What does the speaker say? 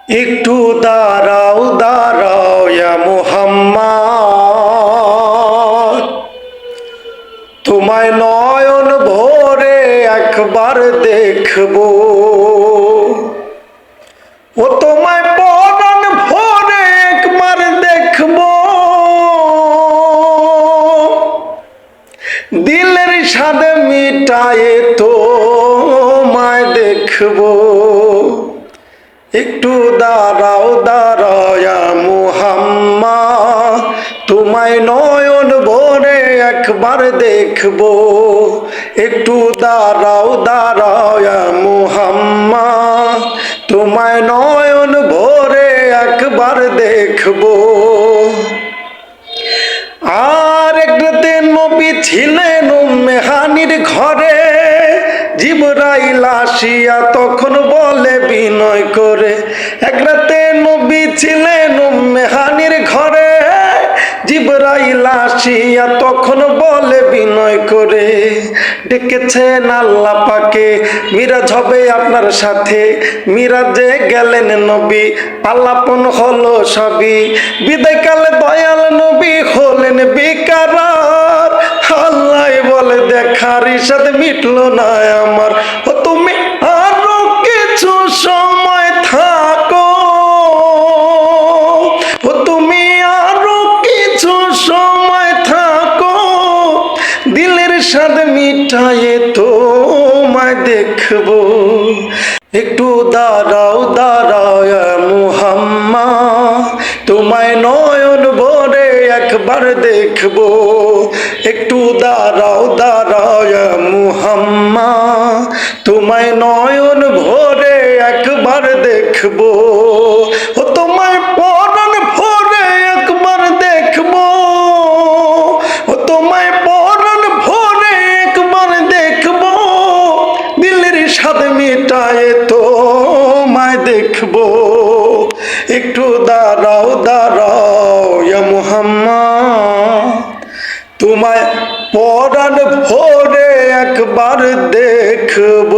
একটু দাঁড়াও দাঁড়াও ইয়া মুহাম্মদ, তোমায় নয়ন ভরে একবার দেখব। ও তোমায় পরাণ ভরে একবার দেখব। দিলের স্বাদ মিটায়ে তোমায় দেখব। একটু দাঁড়াও দাঁড়াও ইয়া মুহাম্মদ, তোমায় নয়ন ভরে একবার দেখব। একটু দাঁড়াও দাঁড়াও ইয়া মুহাম্মদ, তোমায় নয়ন ভরে একবার দেখব। আর একরাতে নবী ছিলেন উম্মে হানির ঘরে, জিবরাইল আসিয়া তখন বলে বিনয় করে। একরাতে নবী ছিলেন উম্মে হানির ঘরে, জিবরাইল আসিয়া তখন বলে বিনয় করে, ডেকেছেন আল্লাহ পাকে মিরাজ হবে আপনার সাথে। মিরাজে গেলেন নবী, পালাপন হলো সবই। বিদায়কালে দয়াল নবী হলেন বেকারার। আল্লাহ বলে দেখার ইশাদ মিটলো না আমার। ও তুমি আরো কিছু সময় থাকো, ও তুমি আরো কিছু সময় থাকো, দিলের স্বাদ মিটায়ে তোমায় দেখব। একটু দাঁড়াও দাঁড়াও ইয়া মুহাম্মদ, তোমায় নয়ন ভরে একবার দেখব। একটু দাঁড়াও দাঁড়াও ইয়া মুহাম্মদ, তোমায় নয়ন ভরে একবার দেখব। ও তোমায় পরাণ ভরে একবার দেখব। ও তোমায় পরাণ ভরে একবার দেখব। দিলের স্বাদ মিটায়ে তোমায় দেখব। একটু দাঁড়াও দাঁড়াও ইয়া মুহাম্মদ, তোমায় পরাণ ভরে একবার দেখব।